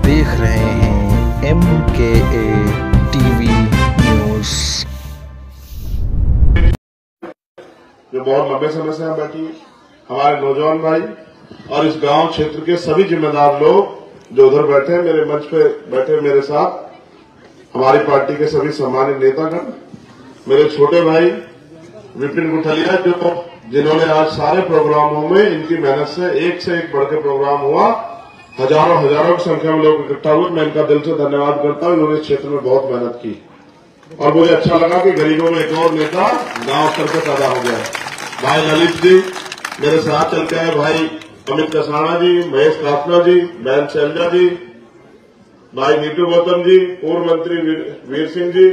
देख रहे हैं MKA TV न्यूज। जो बहुत लंबे समय से यहाँ बैठी हमारे नौजवान भाई और इस गांव क्षेत्र के सभी जिम्मेदार लोग जो उधर बैठे हैं, मेरे मंच पे बैठे मेरे साथ हमारी पार्टी के सभी सम्मानित नेतागण, मेरे छोटे भाई विपिन गुठलिया जिन्होंने आज सारे प्रोग्रामों में इनकी मेहनत से एक बढ़ के प्रोग्राम हुआ, हजारों की संख्या में लोग इकट्ठा हुए। मैं इनका दिल से धन्यवाद करता हूं। इन्होंने इस क्षेत्र में बहुत मेहनत की और मुझे अच्छा लगा कि गरीबों में एक और नेता गांव स्तर पर पैदा हो गया। भाई ललित जी मेरे साथ चल के आए, भाई अमित कसाना जी, महेश काफना जी, बहन शैलजा जी, भाई नीतू गौतम जी, पूर्व मंत्री वीर सिंह जी,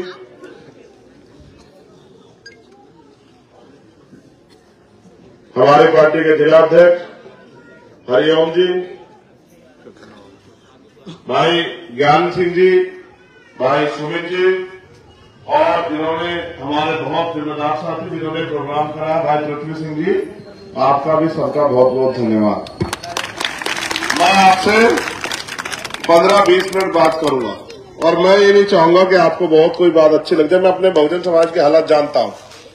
हमारे पार्टी के जिलाध्यक्ष हरिओम जी, भाई ज्ञान सिंह जी, भाई सुमित जी और जिन्होंने हमारे बहुत जिम्मेदार साथी जिन्होंने प्रोग्राम कराया, भाई पृथ्वी सिंह जी, आपका भी सबका बहुत बहुत धन्यवाद। मैं आपसे 15-20 मिनट बात करूंगा और मैं ये नहीं चाहूंगा कि आपको बहुत कोई बात अच्छी लग जाए। मैं अपने बहुजन समाज के हालात जानता हूं।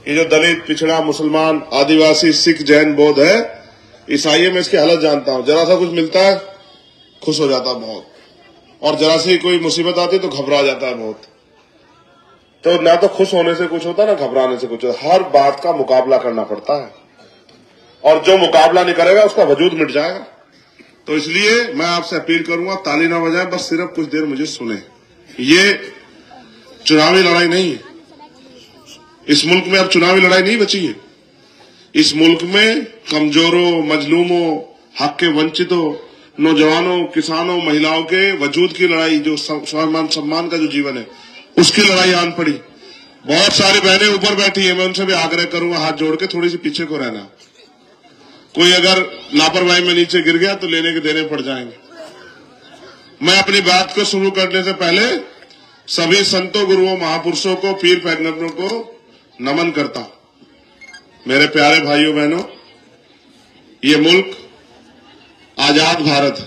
ये जो दलित, पिछड़ा, मुसलमान, आदिवासी, सिख, जैन, बौद्ध है, ईसाई है, मैं इसकी हालत जानता हूं। जरा सा कुछ मिलता है खुश हो जाता है बहुत, और जरा सी कोई मुसीबत आती तो घबरा जाता है बहुत। तो ना तो खुश होने से कुछ होता ना घबराने से कुछ होता। हर बात का मुकाबला करना पड़ता है और जो मुकाबला नहीं करेगा उसका वजूद मिट जाएगा। तो इसलिए मैं आपसे अपील करूंगा, ताली ना बजाएं, बस सिर्फ कुछ देर मुझे सुने। ये चुनावी लड़ाई नहीं है। इस मुल्क में अब चुनावी लड़ाई नहीं बची है। इस मुल्क में कमजोरों, मजलूमों, हक के वंचितों, नौजवानों, किसानों, महिलाओं के वजूद की लड़ाई, जो स्वाभिमान सम्मान का जो जीवन है उसकी लड़ाई आन पड़ी। बहुत सारी बहनें ऊपर बैठी है, मैं उनसे भी आग्रह करूंगा हाथ जोड़ के थोड़ी सी पीछे को रहना। कोई अगर लापरवाही में नीचे गिर गया तो लेने के देने पड़ जाएंगे। मैं अपनी बात को शुरू करने से पहले सभी संतों, गुरुओं, महापुरुषों को, पीर पैगंबरों को नमन करता हूं। मेरे प्यारे भाइयों बहनों, ये मुल्क आजाद भारत है,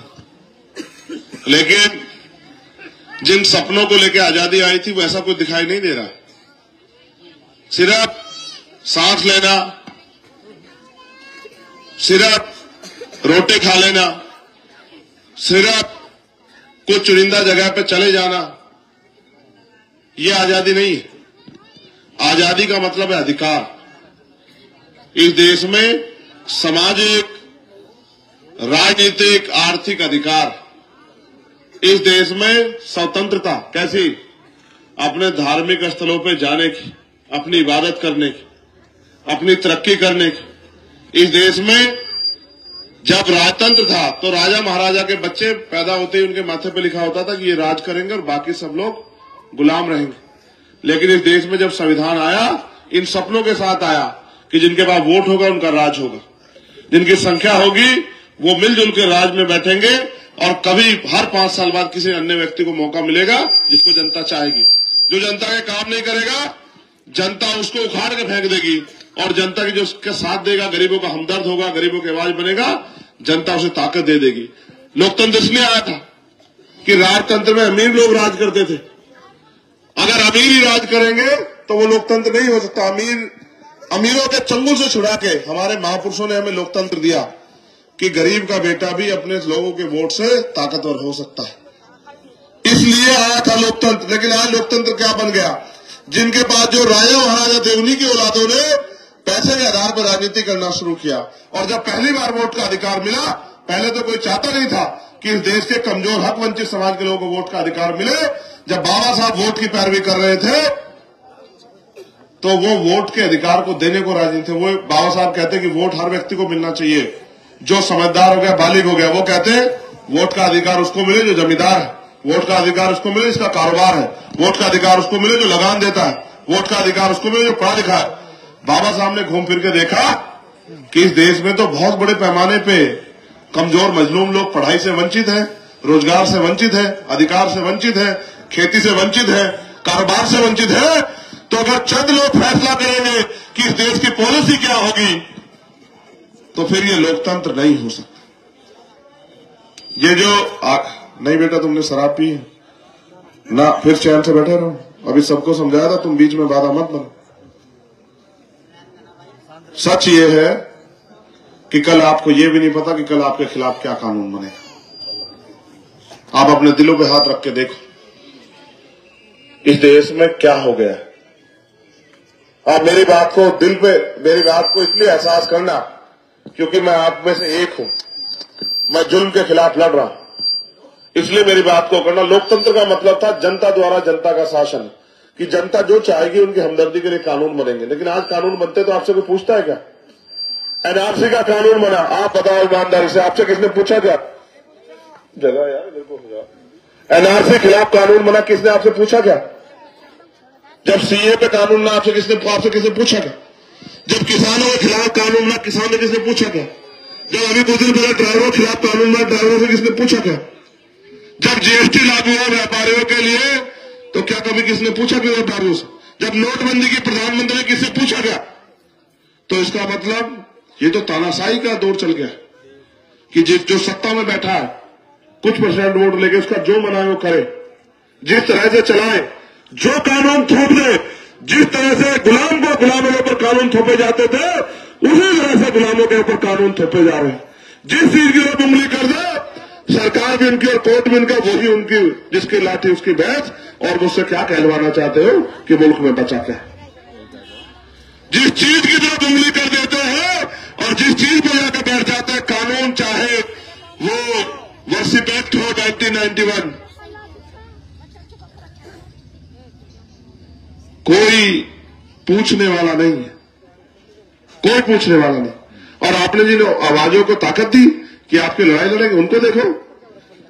लेकिन जिन सपनों को लेकर आजादी आई थी वो ऐसा कुछ दिखाई नहीं दे रहा। सिर्फ सांस लेना, सिर्फ रोटी खा लेना, सिर्फ कुछ चुनिंदा जगह पे चले जाना, ये आजादी नहीं है। आजादी का मतलब है अधिकार। इस देश में सामाजिक, राजनीतिक, आर्थिक अधिकार। इस देश में स्वतंत्रता कैसी? अपने धार्मिक स्थलों पे जाने की, अपनी इबादत करने की, अपनी तरक्की करने की। इस देश में जब राजतंत्र था तो राजा महाराजा के बच्चे पैदा होते ही उनके माथे पे लिखा होता था कि ये राज करेंगे और बाकी सब लोग गुलाम रहेंगे। लेकिन इस देश में जब संविधान आया, इन सपनों के साथ आया कि जिनके पास वोट होगा उनका राज होगा, जिनकी संख्या होगी वो मिलजुल के राज में बैठेंगे और कभी हर 5 साल बाद किसी अन्य व्यक्ति को मौका मिलेगा जिसको जनता चाहेगी। जो जनता के काम नहीं करेगा, जनता उसको उखाड़ के फेंक देगी और जनता की जो उसके साथ देगा, गरीबों का हमदर्द होगा, गरीबों की आवाज बनेगा, जनता उसे ताकत दे देगी। लोकतंत्र इसलिए आया था कि राजतंत्र में अमीर लोग राज करते थे। अगर अमीर ही राज करेंगे तो वो लोकतंत्र नहीं हो सकता। अमीरों के चंगुल से छुड़ा के हमारे महापुरुषों ने हमें लोकतंत्र दिया कि गरीब का बेटा भी अपने लोगों के वोट से ताकतवर हो सकता है। इसलिए आया था लोकतंत्र। लेकिन आज लोकतंत्र क्या बन गया? जिनके पास जो राजा महाराजा थे उन्हीं की औलादों ने पैसे के आधार पर राजनीति करना शुरू किया। और जब पहली बार वोट का अधिकार मिला, पहले तो कोई चाहता नहीं था कि इस देश के कमजोर, हक वंचित समाज के लोगों को वोट का अधिकार मिले। जब बाबा साहब वोट की पैरवी कर रहे थे तो वो वोट के अधिकार को देने को राजी थे। वो बाबा साहब कहते कि वोट हर व्यक्ति को मिलना चाहिए। जो समझदार हो गया, बालिग हो गया, वो कहते वोट का अधिकार उसको मिले जो जमींदार है, वोट का अधिकार उसको मिले जिसका कारोबार है, वोट का अधिकार उसको मिले जो लगान देता है, वोट का अधिकार उसको मिले जो पढ़ा लिखा है। बाबा साहब ने घूम फिर के देखा कि इस देश में तो बहुत बड़े पैमाने पे कमजोर, मजलूम लोग पढ़ाई से वंचित हैं, रोजगार से वंचित है, अधिकार से वंचित है, खेती से वंचित है, कारोबार से वंचित है। तो अगर चंद लोग फैसला करेंगे कि इस देश की पॉलिसी क्या होगी तो फिर ये लोकतंत्र नहीं हो सकता। ये जो नहीं बेटा तुमने शराब पी है ना, फिर चैन से बैठे रहो। अभी सबको समझाया था, तुम बीच में बाधा मत बनो। सच ये है कि कल आपको ये भी नहीं पता कि कल आपके खिलाफ क्या कानून बनेगा। आप अपने दिलों पे हाथ रख के देखो, इस देश में क्या हो गया है। आप मेरी बात को दिल पे, मेरी बात को इसलिए एहसास करना क्योंकि मैं आप में से एक हूं। मैं जुल्म के खिलाफ लड़ रहा हूं, इसलिए मेरी बात को करना। लोकतंत्र का मतलब था जनता द्वारा जनता का शासन, कि जनता जो चाहेगी उनकी हमदर्दी के लिए कानून बनेंगे। लेकिन आज कानून बनते तो आपसे कोई पूछता है क्या? एनआरसी का कानून बना, आप बताओ ईमानदारी से, आपसे किसने पूछा क्या? जगह यार मेरे को, एनआरसी खिलाफ कानून बना, किसने आपसे पूछा क्या? जब सीए पे कानून ना, आपसे किसने पूछा क्या? जब किसानों के खिलाफ कानून ना, किसान ने किसने पूछा क्या? जब अभी कुछ दिन पहले ड्राइवरों के खिलाफ कानून बना, ड्राइवरों से किसने पूछा क्या? जब जीएसटी लागू हुआ व्यापारियों के लिए, तो क्या कभी किसने पूछा क्या व्यापारियों से? जब नोटबंदी की प्रधानमंत्री ने किससे पूछा क्या? तो इसका मतलब ये तो तानाशाही का दौर चल गया कि जो सत्ता में बैठा है कुछ परसेंट वोट लेके उसका जो मना है वो करे, जिस तरह से चलाए, जो कानून थोप दे, जिस तरह से गुलाम को गुलामों के ऊपर कानून थोपे जाते थे उसी तरह से गुलामों के ऊपर कानून थोपे जा रहे हैं। जिस चीज की वो उंगली कर दे, सरकार भी उनकी और कोर्ट भी उनका, वही उनकी, जिसकी लाठी उसकी भैंस। और मुझसे क्या कहलवाना चाहते हो कि मुल्क में बचा क्या? जिस चीज की तरफ उंगली कर देते हैं और जिस चीज पर जाकर बैठ जाते हैं, कानून चाहे वो वर्षिप एक्ट हो 1991, कोई पूछने वाला नहीं है, कोई पूछने वाला नहीं। और आपने जिन आवाजों को ताकत दी कि आपकी लड़ाई लड़ेंगे, उनको देखो,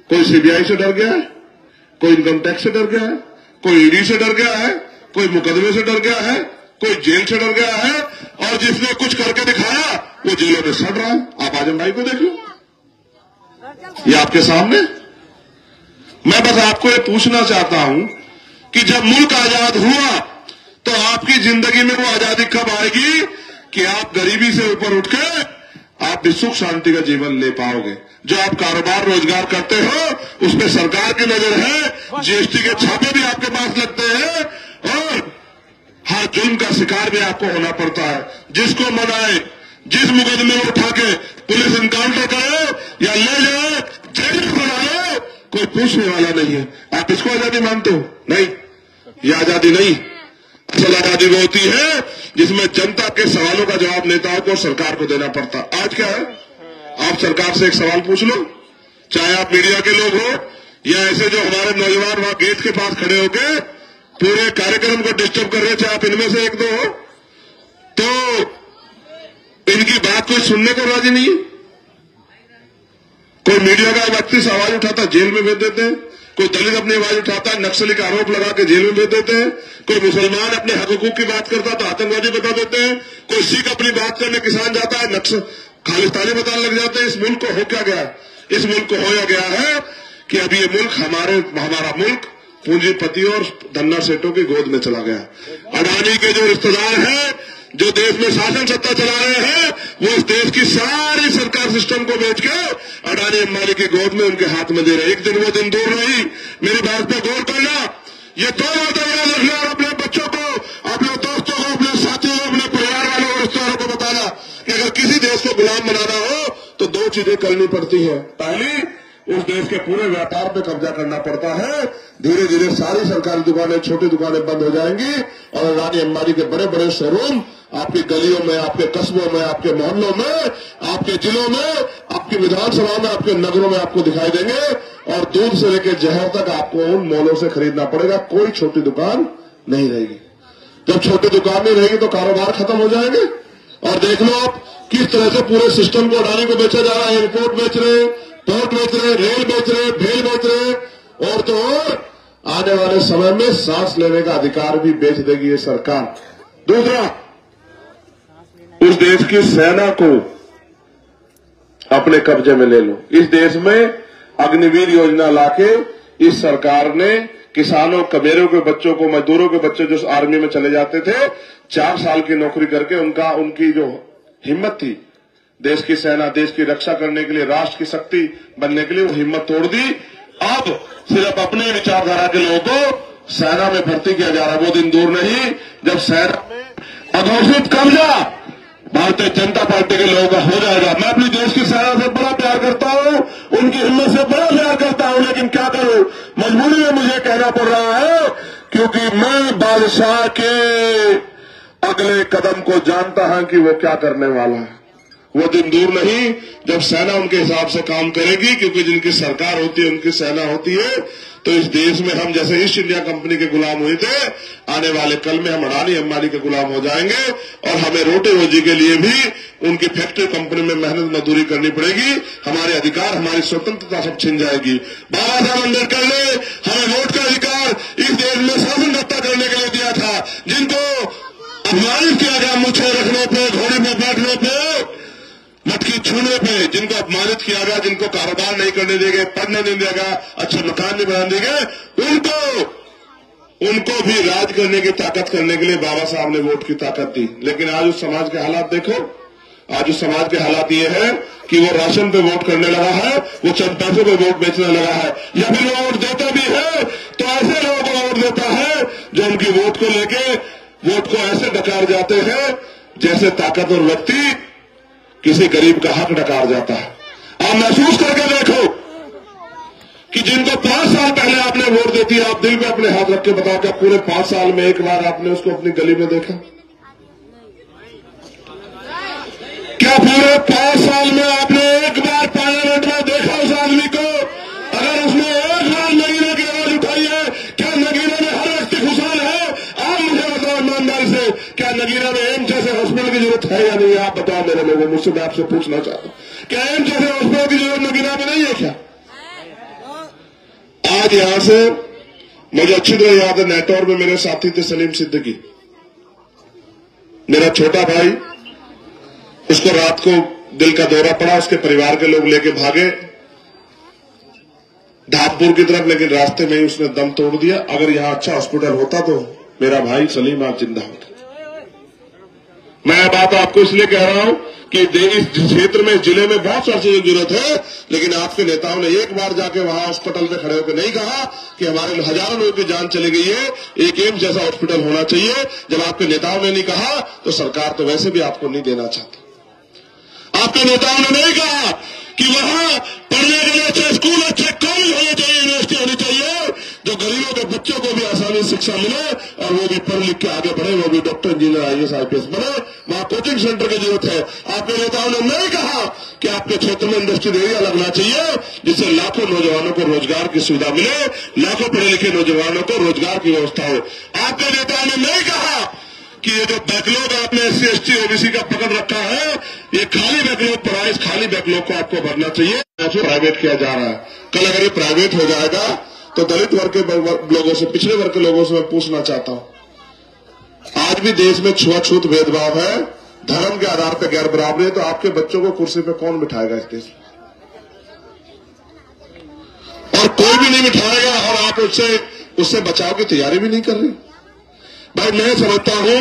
कोई सीबीआई से डर गया है, कोई इनकम टैक्स से डर गया है, कोई ईडी से डर गया है, कोई मुकदमे से डर गया है, कोई जेल से डर गया है, और जिसने कुछ करके दिखाया वो जेलों में सड़ रहा है। आप आजम भाई को देख लो, ये आपके सामने। मैं बस आपको ये पूछना चाहता हूं कि जब मुल्क आजाद हुआ तो आपकी जिंदगी में वो आजादी कब आएगी कि आप गरीबी से ऊपर उठ के आप भी सुख शांति का जीवन ले पाओगे। जो आप कारोबार रोजगार करते हो उसमें सरकार की नजर है, जीएसटी के छापे भी आपके पास लगते हैं, और हर जुल्म का शिकार भी आपको होना पड़ता है। जिसको मनाए, जिस मुकदमे में उठा के पुलिस इनकाउंटर करे या ले जाए, जेल में बनाए, कोई पूछने वाला नहीं है। आप इसको आजादी मानते हो? नहीं, ये आजादी नहीं। असल आजादी वो होती है जिसमें जनता के सवालों का जवाब नेताओं को, सरकार को देना पड़ता। आज क्या है, आप सरकार से एक सवाल पूछ लो, चाहे आप मीडिया के लोग हो या ऐसे जो हमारे नौजवान वहां गेट के पास खड़े होके पूरे कार्यक्रम को डिस्टर्ब कर रहे थे, आप इनमें से एक दो हो, तो इनकी बात कोई सुनने को राजी नहीं है। कोई मीडिया का व्यक्ति से आवाज उठाता जेल में भेज देते हैं, कोई दलित अपनी आवाज उठाता है नक्सली का आरोप लगा के जेल में भेज देते हैं, कोई मुसलमान अपने हक हुकूक की बात करता तो आतंकवादी बता देते हैं, कोई सिख अपनी बात करने किसान जाता है खालिस्तानी बताने लग जाते हैं। इस मुल्क को हो क्या गया? इस मुल्क को होया गया है कि अभी ये मुल्क हमारा मुल्क पूंजीपति और धन्ना सेठों की गोद में चला गया। अडानी के जो रिश्तेदार हैं, जो देश में शासन सत्ता चला रहे हैं, वो इस देश की सारी सरकार सिस्टम को बेच के अडानी अंबानी की गोद में उनके हाथ में दे रहे हैं। एक दिन वो दिन दूर नहीं, मेरी बात पर गौर करना। ये दो बातें याद रखना, और अपने बच्चों को, अपने दोस्तों को, अपने साथियों को, अपने परिवार वालों और रिश्तेदारों को बताना कि अगर किसी देश को गुलाम बनाना हो तो दो चीजें करनी पड़ती है। पहली, उस देश के पूरे व्यापार पे कब्जा करना पड़ता है। धीरे धीरे सारी सरकारी दुकानें, छोटी दुकानें बंद हो जाएंगी और अडानी अंबानी के बड़े बड़े शोरूम आपकी गलियों में, आपके कस्बों में, आपके मोहल्लों में, आपके जिलों में, आपकी विधानसभा में, आपके नगरों में आपको दिखाई देंगे। और दूध से लेकर जहर तक आपको उन मॉलों से खरीदना पड़ेगा, कोई छोटी दुकान नहीं रहेगी। जब छोटी दुकान नहीं रहेगी तो कारोबार खत्म हो जाएंगे। और देख लो आप किस तरह से पूरे सिस्टम को अडानी को बेचा जा रहा है। एयरपोर्ट बेच रहे, पोर्ट बेच रहे, रेल बेच रहे, भेल बेच रहे, और तो और आने वाले समय में सांस लेने का अधिकार भी बेच देगी ये सरकार। दूसरा, उस देश की सेना को अपने कब्जे में ले लो। इस देश में अग्निवीर योजना लाके इस सरकार ने किसानों, कमेरों के बच्चों को, मजदूरों के बच्चे जो आर्मी में चले जाते थे, 4 साल की नौकरी करके उनकी जो हिम्मत थी देश की सेना, देश की रक्षा करने के लिए, राष्ट्र की शक्ति बनने के लिए, वो हिम्मत तोड़ दी अब सिर्फ अपने विचारधारा के लोगों को सेना में भर्ती किया जा रहा है। वो दिन दूर नहीं जब सेना में अघोषित कब्जा भारतीय जनता पार्टी के लोगों का हो जाएगा। मैं अपनी देश की सेना से बड़ा प्यार करता हूं, उनकी हिम्मत से बड़ा प्यार करता हूं, लेकिन क्या करूं, मजबूरी में मुझे कहना पड़ रहा है, क्योंकि मैं बादशाह के अगले कदम को जानता हूं कि वो क्या करने वाला है। वो दिन दूर नहीं जब सेना उनके हिसाब से काम करेगी, क्योंकि जिनकी सरकार होती है उनकी सेना होती है। तो इस देश में हम जैसे ईस्ट इंडिया कंपनी के गुलाम हुए थे, आने वाले कल में हम अडानी अंबानी के गुलाम हो जाएंगे और हमें रोटी रोजी के लिए भी उनकी फैक्ट्री कंपनी में मेहनत मजदूरी करनी पड़ेगी। हमारे अधिकार, हमारी स्वतंत्रता सब छिन जाएगी। बाबा साहब अम्बेडकर ने हमें वोट का अधिकार इस देश में शासन सत्ता करने के लिए दिया था। जिनको अपमानित किया गया मुझे रखने पे, घोड़े में बैठने पे, मटकी छूने पे, जिनको अपमानित किया गया, जिनको कारोबार नहीं करने देंगे, पढ़ने नहीं देगा, अच्छे मकान नहीं बनाने देंगे, उनको भी राज करने की ताकत करने के लिए बाबा साहब ने वोट की ताकत दी। लेकिन आज उस समाज के हालात देखो, आज उस समाज के हालात ये है कि वो राशन पे वोट करने लगा है, वो चंद पैसों पे वोट बेचने लगा है, या फिर वो वोट देता भी है तो ऐसे लोगों को वोट देता है जो उनकी वोट को लेके वोट को ऐसे डकार जाते हैं जैसे ताकतवर व्यक्ति किसी गरीब का हक डकार जाता है। आप महसूस करके देखो कि जिनको 5 साल पहले आपने वोट देती है, आप दिल पे अपने हाथ रख के बताओ क्या पूरे 5 साल में एक बार आपने उसको अपनी गली में देखा? क्या पूरे 5 साल में आपने एक बार पार्लियामेंट में देखा उस आदमी को? अगर उसने एक बार नगीना की आवाज उठाई है, क्या नगीना में हर व्यक्ति खुशहाल है? आप मुझे बताओ ईमानदारी से, क्या नगीना में एम्स जैसे हॉस्पिटल की जरूरत है या नहीं? आप बताओ मेरे लोगों, मुझसे मैं आपसे पूछना चाहता हूं, क्या एम्स जैसे हॉस्पिटल की जरूरत नगीना में नहीं है क्या? आज यहां से मुझे अच्छी तरह याद है, नेटवर्क में मेरे साथी थे सलीम सिद्दीकी, मेरा छोटा भाई, उसको रात को दिल का दौरा पड़ा, उसके परिवार के लोग लेके भागे धामपुर की तरफ, लेकिन रास्ते में ही उसने दम तोड़ दिया। अगर यहां अच्छा हॉस्पिटल होता तो मेरा भाई सलीम आज जिंदा होता। मैं बात आपको इसलिए कह रहा हूं कि इस क्षेत्र में, जिले में बहुत सारी चीजों की जरूरत है, लेकिन आपके नेताओं ने एक बार जाके वहां हॉस्पिटल पे खड़े होकर नहीं कहा कि हमारे हजारों लोगों की जान चली गई है, एक एम्स जैसा हॉस्पिटल होना चाहिए। जब आपके नेताओं ने नहीं कहा तो सरकार तो वैसे भी आपको नहीं देना चाहती। आपके नेताओं ने नहीं कहा कि वहां पढ़ने के लिए अच्छे स्कूल, अच्छे कॉलेज होने चाहिए, यूनिवर्सिटी होनी चाहिए, जो गरीबों के बच्चों को भी आसानी शिक्षा मिले और वो भी पढ़ लिख के आगे बढ़े, वो भी डॉक्टर, इंजीनियर, IAS, IPS बने। वहां कोचिंग सेंटर की जरूरत है। आपके नेताओं ने नहीं कहा कि आपके क्षेत्र में इंडस्ट्रियल एरिया लगना चाहिए, जिससे लाखों नौजवानों को रोजगार की सुविधा मिले, लाखों पढ़े लिखे नौजवानों को रोजगार की व्यवस्था हो। आपके नेताओं ने नहीं कहा कि ये जो बैकलॉग आपने SC, ST, OBC का पकड़ रखा है, ये खाली बैकलॉग पड़ा है, इस खाली बैकलॉग को आपको भरना चाहिए। प्राइवेट किया जा रहा है। कल अगर ये प्राइवेट हो जाएगा तो दलित वर्ग के लोगों से, पिछड़े वर्ग के लोगों से मैं पूछना चाहता हूं, आज भी देश में छुआछूत भेदभाव है, धर्म के आधार पर गैर बराबरी है, तो आपके बच्चों को कुर्सी पे कौन बिठाएगा इस देश में? और कोई भी नहीं बिठाएगा, और आप उससे बचाव की तैयारी भी नहीं कर रही। भाई मैं समझता हूं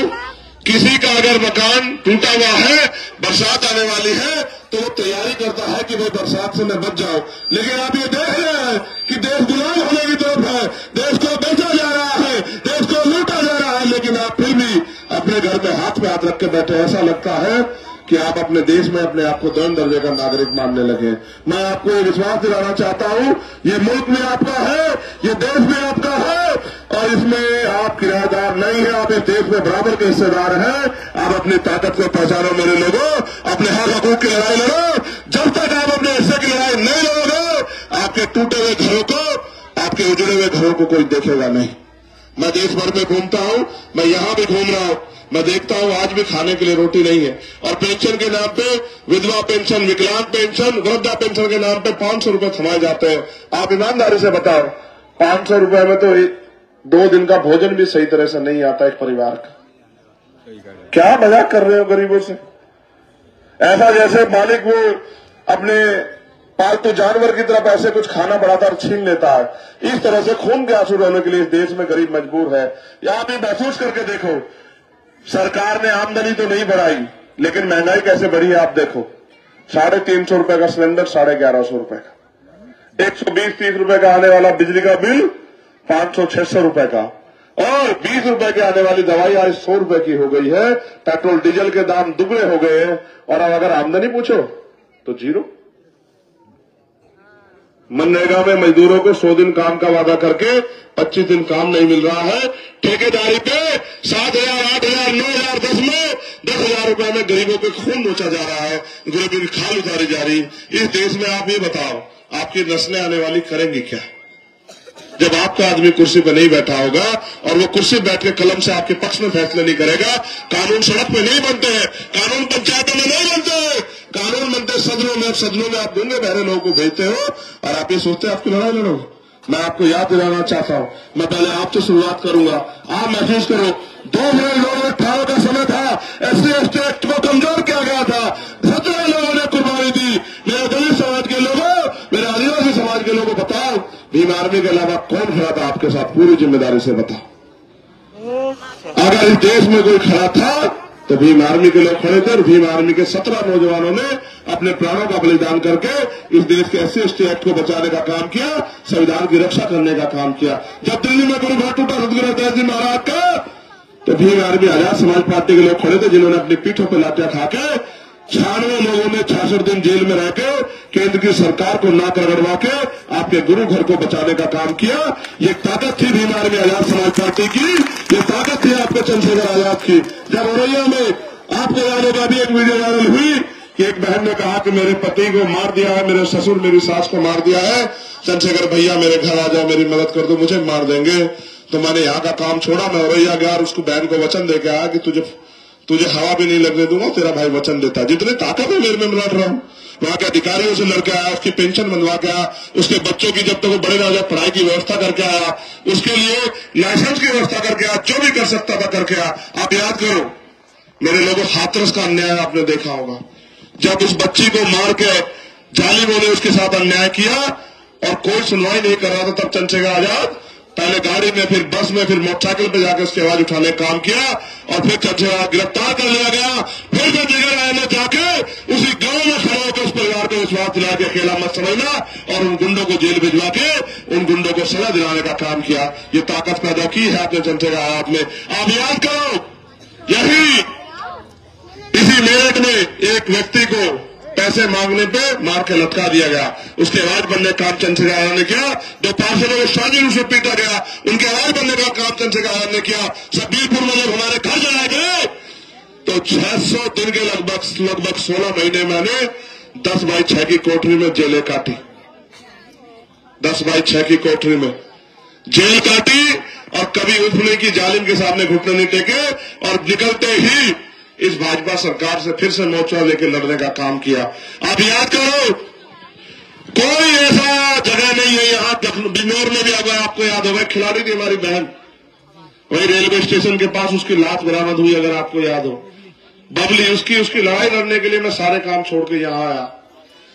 किसी का अगर मकान टूटा हुआ है, बरसात आने वाली है, तो वो तैयारी करता है कि भाई बरसात से मैं बच जाऊं। लेकिन आप ये देख रहे हैं कि देश गुलाम होने की तरफ है, देश को बेचा जा रहा है, देश को लूटा जा रहा है, लेकिन आप फिर भी अपने घर में हाथ पे हाथ रख के बैठे। ऐसा लगता है कि आप अपने देश में अपने आप को 2 दर्जे का नागरिक मानने लगे। मैं आपको ये विश्वास दिलाना चाहता हूं, ये मुल्क भी आपका है, ये देश भी आपका है, और इसमें आप किराएदार नहीं है, आप इस देश में बराबर के हिस्सेदार हैं। आप अपनी ताकत को पहचानो मेरे लोगों, अपने हक हकूक की लड़ाई लड़ो। जब तक आप अपने हिस्से की लड़ाई नहीं लड़ोगे, आपके टूटे हुए घरों को, आपके उजड़े हुए घरों को कोई देखेगा नहीं। मैं देश भर में घूमता हूं, मैं यहां भी घूम रहा हूं, मैं देखता हूं आज भी खाने के लिए रोटी नहीं है, और पेंशन के नाम पे, विधवा पेंशन, विकलांग पेंशन, वृद्धा पेंशन के नाम पे 500 रुपए थमाए जाते हैं। आप ईमानदारी से बताओ, 500 रुपए में तो 2 दिन का भोजन भी सही तरह से नहीं आता एक परिवार का। क्या मजाक कर रहे हो गरीबों से? ऐसा जैसे मालिक वो अपने पालतू जानवर की तरफ ऐसे कुछ खाना बढ़ाता और छीन लेता है। इस तरह से खून के आंसू रोने के लिए इस देश में गरीब मजबूर है। यहां भी महसूस करके देखो, सरकार ने आमदनी तो नहीं बढ़ाई, लेकिन महंगाई कैसे बढ़ी है आप देखो। 350 रुपए का सिलेंडर 1150 रुपए का। 120-30 रुपए का आने वाला बिजली का बिल 500-600 रुपए का, और 20 रुपए की आने वाली दवाई आज 100 रुपए की हो गई है। पेट्रोल डीजल के दाम दुगने हो गए हैं, और अब अगर आमदनी पूछो तो जीरो। मनरेगा में मजदूरों को 100 दिन काम का वादा करके 25 दिन काम नहीं मिल रहा है। ठेकेदारी पे 7,000, 8,000, 9,000, 10 में 10,000 रुपए में गरीबों पे खून नोचा जा रहा है, गरीबी की खाल उतारी जा रही। इस देश में आप ये बताओ, आपकी नस्लें आने वाली करेंगी क्या जब आपका आदमी कुर्सी पर नहीं बैठा होगा और वो कुर्सी बैठ के कलम से आपके पक्ष में फैसले नहीं करेगा। कानून सड़क पे नहीं बनते हैं, कानून पंचायतों में नहीं बनते हैं, कानून बनते सदनों में। सदनों में आप गूंगे बहरे लोगों को भेजते हो और आप ये सोचते हैं आपकी लड़ाई लड़ो। मैं आपको याद दिलाना चाहता हूं, मैं पहले आपसे शुरुआत करूंगा। आप महसूस करो, 2018 का समय था, SC/ST एक्ट को कमजोर किया गया था, 17 लोगों ने कुर्बानी दी। मेरे दलित समाज के लोगों, मेरे आदिवासी समाज के लोगों, बताओ भीम आर्मी के अलावा कौन खड़ा था आपके साथ? पूरी जिम्मेदारी से बताओ। अगर इस देश में कोई खड़ा था तो भीम आर्मी के लोग खड़े थे, और भीम आर्मी के 17 नौजवानों ने अपने प्राणों का बलिदान करके इस देश के SC/ST एक्ट को बचाने का काम किया, संविधान की रक्षा करने का काम किया। जब दिल्ली में गुरु घाट टूटा सदगुरु रविदास जी महाराज का, तो भीम आर्मी आजाद समाज पार्टी के लोग खड़े थे, जिन्होंने अपनी पीठों पर लाठियां खाके 96 लोगों ने 66 दिन जेल में रहकर केंद्र की सरकार को नाक रगड़वा के आपके गुरु घर को बचाने का काम किया। ये ताकत थी भीम आर्मी आजाद समाज पार्टी की, ये ताकत थी आपके चंद्रशेखर आजाद की। जब औरैया में आपको याद होगा, अभी एक वीडियो वायरल हुई कि एक बहन ने कहा कि मेरे पति को मार दिया है, मेरे ससुर मेरी सास को मार दिया है, चंद्रशेखर भैया मेरे घर आ जाओ, मेरी मदद कर दो, मुझे मार देंगे। तो मैंने यहाँ का काम छोड़ा, मैं औरैया गया और उसको बहन को वचन देके आया कि तुझे हवा भी नहीं लगने दूंगा, तेरा भाई वचन देता। जितनी ताकत है मेरे में मैं लड़ रहा हूं। वहां के अधिकारियों से लड़के आया, उसकी पेंशन बनवा के आया, उसके बच्चों की जब तक वो बड़े ना जाए पढ़ाई की व्यवस्था करके आया, उसके लिए लाइसेंस की व्यवस्था करके आया, जो भी कर सकता था करके आया। आप याद करो, मेरे लोगों, हाथरस का अन्याय आपने देखा होगा, जब उस बच्ची को मार के जालिमों ने उसके साथ अन्याय किया और कोई सुनवाई नहीं कर रहा था, तब चंद्रशेखर आजाद पहले गाड़ी में, फिर बस में, फिर मोटरसाइकिल पे जाकर उसकी आवाज उठाने का काम किया, और फिर चंद्रशेखर गिरफ्तार कर लिया गया। फिर चंद्रशेखर आजाद ने जाके उसी गांव में खड़े होकर उस परिवार को विश्वास दिला के अकेला मत समझना, और उन गुंडों को जेल भिजवा के उन गुंडों को सजा दिलाने का काम किया। ये ताकत पैदा की है आपने चंद्रशेखर आजाद में। आप याद करो, यही इसी मेरठ में एक व्यक्ति को पैसे मांगने पे मार के लटका दिया गया, उसके आवाज बनने का काम चंद्रशेखर आजाद ने किया। दो पार्षदों को शादी रूप से पीटा गया, उनके आवाज बनने का काम चंद्रशेखर आजाद ने किया। सबीरपुर में जब हमारे घर जलाए गए तो 600 दिन के लगभग 16 महीने मैंने 10x6 की कोठरी में जेलें काटी, 10x6 की कोठरी में जेल काटी, और कभी उठने की जालिम के सामने घुटने नहीं टेके, और निकलते ही इस भाजपा सरकार से फिर से मोर्चा लेकर लड़ने का काम किया। आप याद करो, कोई ऐसा जगह नहीं है यहां, बिजनौर में भी अगर आपको याद होगा, खिलाड़ी थी हमारी बहन, वही रेलवे स्टेशन के पास उसकी लाश बरामद हुई, अगर आपको याद हो, बबली, उसकी लड़ाई लड़ने के लिए मैं सारे काम छोड़ के यहां आया।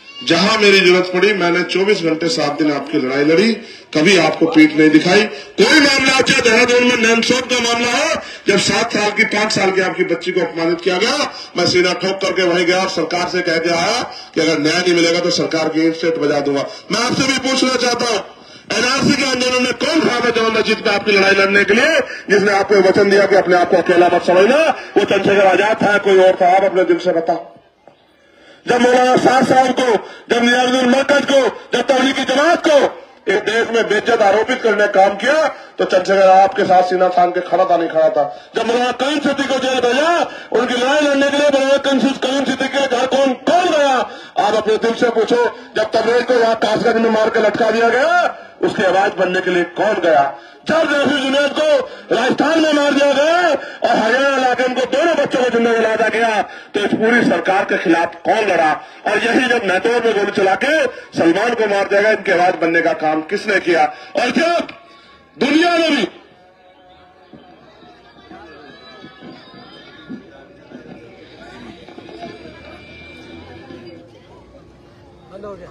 जहां मेरी जरूरत पड़ी मैंने 24 घंटे 7 दिन आपकी लड़ाई लड़ी, कभी आपको पीठ नहीं दिखाई। कोई मामला, चाहे देहरादून में नैनसोप का मामला है, जब 7 साल की 5 साल की आपकी बच्ची को अपमानित किया गया, मैं सीना ठोक करके वहीं गया और सरकार से कह के आया कि अगर न्याय नहीं मिलेगा तो सरकार की स्टेट बजा दूंगा। मैं आपसे भी पूछना चाहता हूं, NRC के आंदोलन में कौन खड़ा था जमा मस्जिद पे आपकी लड़ाई लड़ने के लिए, जिसने आपको वचन दिया कि अपने आप को अकेला मत समझना? वो चंद्रशेखर आजाद था, कोई और था? आप अपने दिल से बताओ। जब मौलाना साहब साहब को, जब निजामुद्दीन मरकज को, जब तबलीगी जमात को इस देश में बेइज्जत आरोपित करने का काम किया, तो चंद्रशेखर आपके साथ सीना थाम के खड़ा था, नहीं खड़ा था? जब मौलाना करीम सिद्दीकी को जेल भेजा, उनकी लड़ाई लड़ने के लिए मौलाना करीम सिद्दीकी के घर कौन गया? आप अपने दिल से पूछो। जब तबरेज को वहां कासगंज में मार के लटका दिया गया, उसकी आवाज बनने के लिए कौन गया? जब रफी जुनैद को राजस्थान में मार दिया गया और हरियाणा इलाके में दोनों बच्चों को जिंदा जलाया गया, तो इस पूरी सरकार के खिलाफ कौन लड़ा? और यही जब नैतौर में गोली चला के सलमान को मार दिया गया, इनकी आवाज बनने का काम किसने किया? और जब दुनिया में भी बंद हो गया,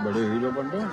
बड़े हीरो बन रहे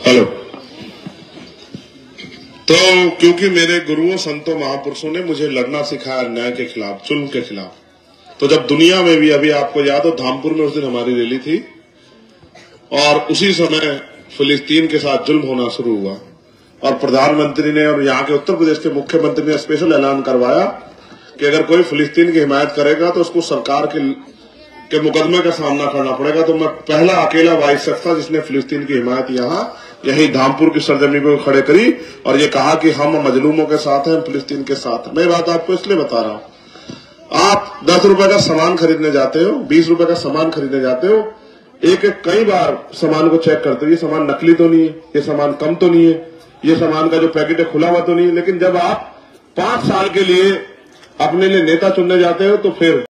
हेलो। तो क्योंकि मेरे गुरुओं संतों महापुरुषों ने मुझे लड़ना सिखाया अन्याय के खिलाफ, जुल्म के खिलाफ, तो जब दुनिया में भी, अभी आपको याद हो धामपुर में उस दिन हमारी रैली थी और उसी समय फिलिस्तीन के साथ जुल्म होना शुरू हुआ और प्रधानमंत्री ने और यहाँ के उत्तर प्रदेश के मुख्यमंत्री ने स्पेशल ऐलान करवाया कि अगर कोई फिलिस्तीन की हिमायत करेगा तो उसको सरकार के मुकदमे का सामना करना पड़ेगा। तो मैं पहला अकेला वाइस शख्स था जिसने फिलिस्तीन की हिमायत यही धामपुर की सरजमी पर खड़े करी और ये कहा कि हम मजलूमों के साथ हैं, फिलिस्तीन के साथ हैं। मैं बात आपको इसलिए बता रहा हूं, आप 10 रुपए का सामान खरीदने जाते हो, 20 रुपए का सामान खरीदने जाते हो, एक कई बार सामान को चेक करते हो, ये सामान नकली तो नहीं है, ये सामान कम तो नहीं है, ये सामान का जो पैकेट है खुला हुआ तो नहीं है। लेकिन जब आप 5 साल के लिए अपने लिए नेता चुनने जाते हो तो फिर